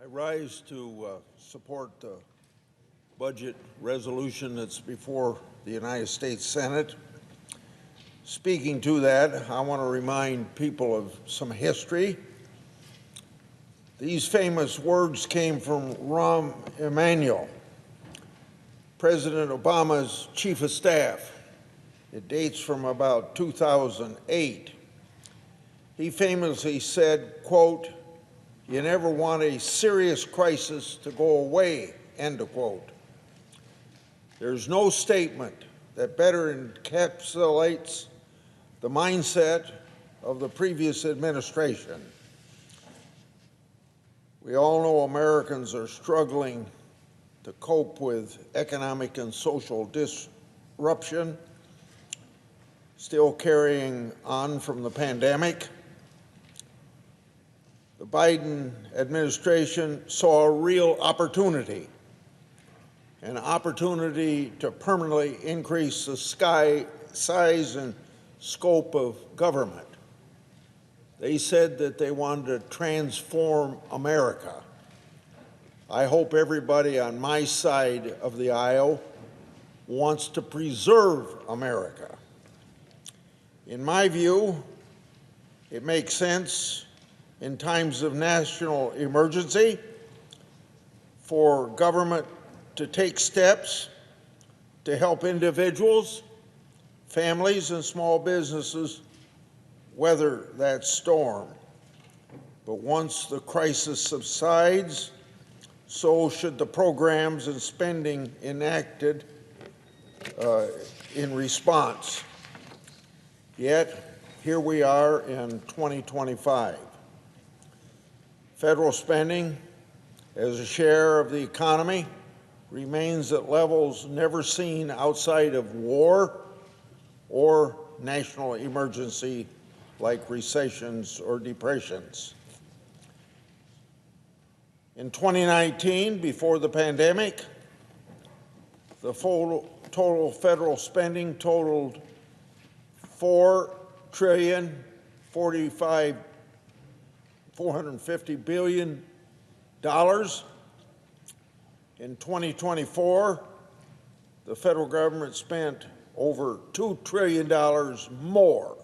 I rise to support the budget resolution that's before the United States Senate. Speaking to that, I want to remind people of some history. These famous words came from Rahm Emanuel, President Obama's chief of staff. It dates from about 2008. He famously said, quote, "You never want a serious crisis to go away," end of quote. There's no statement that better encapsulates the mindset of the previous administration. We all know Americans are struggling to cope with economic and social disruption, still carrying on from the pandemic. The Biden administration saw a real opportunity, an opportunity to permanently increase the size and scope of government. They said that they wanted to transform America. I hope everybody on my side of the aisle wants to preserve America. In my view, it makes sense in times of national emergency for government to take steps to help individuals, families, and small businesses weather that storm. But once the crisis subsides, so should the programs and spending enacted in response. Yet, here we are in 2025. Federal spending as a share of the economy remains at levels never seen outside of war or national emergency like recessions or depressions. In 2019, before the pandemic, the total federal spending totaled $450 billion. In 2024, the federal government spent over $2 trillion more.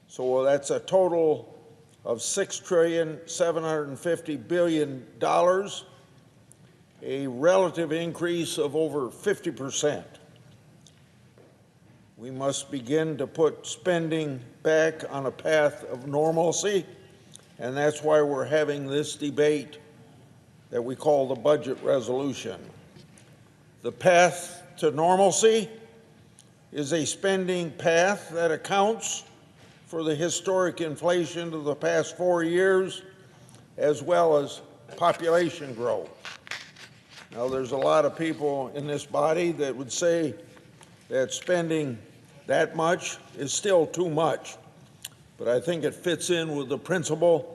So that's a total of $6.75 trillion, a relative increase of over 50%. We must begin to put spending back on a path of normalcy, and that's why we're having this debate that we call the budget resolution. The path to normalcy is a spending path that accounts for the historic inflation of the past 4 years, as well as population growth. Now, there's a lot of people in this body that would say that spending that much is still too much, but I think it fits in with the principle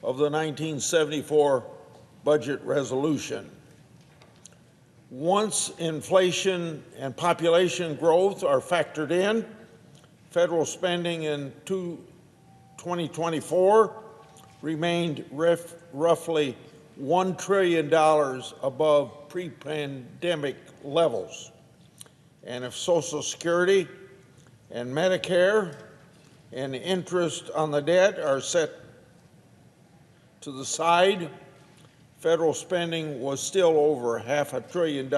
of the 1974 budget resolution. Once inflation and population growth are factored in, federal spending in 2024 remained roughly $1 trillion above pre-pandemic levels. And if Social Security and Medicare and interest on the debt are set to the side, federal spending was still over $500 billion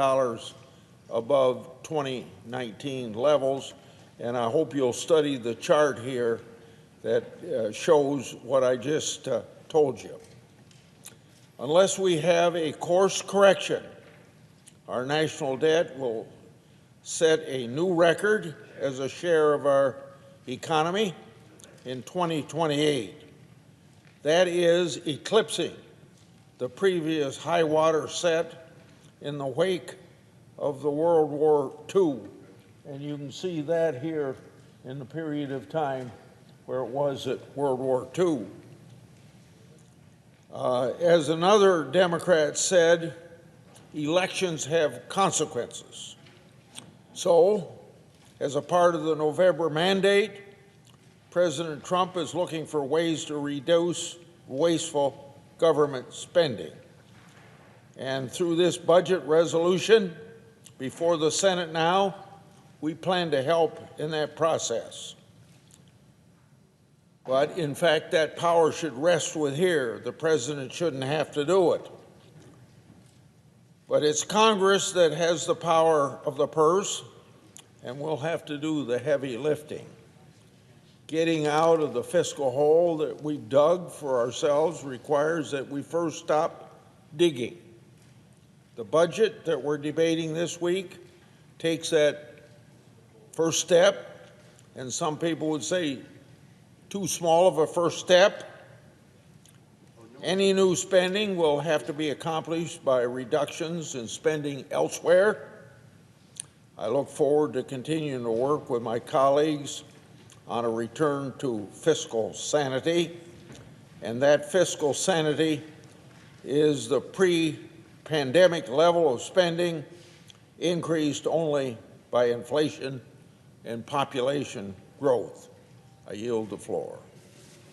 above 2019 levels. And I hope you'll study the chart here that shows what I just told you. Unless we have a course correction, our national debt will set a new record as a share of our economy in 2028. That is eclipsing the previous high water set in the wake of the World War II. And you can see that here in the period of time where it was at World War II. As another Democrat said, elections have consequences. So, as a part of the November mandate, President Trump is looking for ways to reduce wasteful government spending. And through this budget resolution before the Senate now, we plan to help in that process. But in fact, that power should rest with here. The president shouldn't have to do it. But it's Congress that has the power of the purse, and we'll have to do the heavy lifting. Getting out of the fiscal hole that we've dug for ourselves requires that we first stop digging. The budget that we're debating this week takes that first step, and some people would say too small of a first step. Any new spending will have to be accomplished by reductions in spending elsewhere. I look forward to continuing to work with my colleagues on a return to fiscal sanity, and that fiscal sanity is the pre-pandemic level of spending increased only by inflation and population growth. I yield the floor.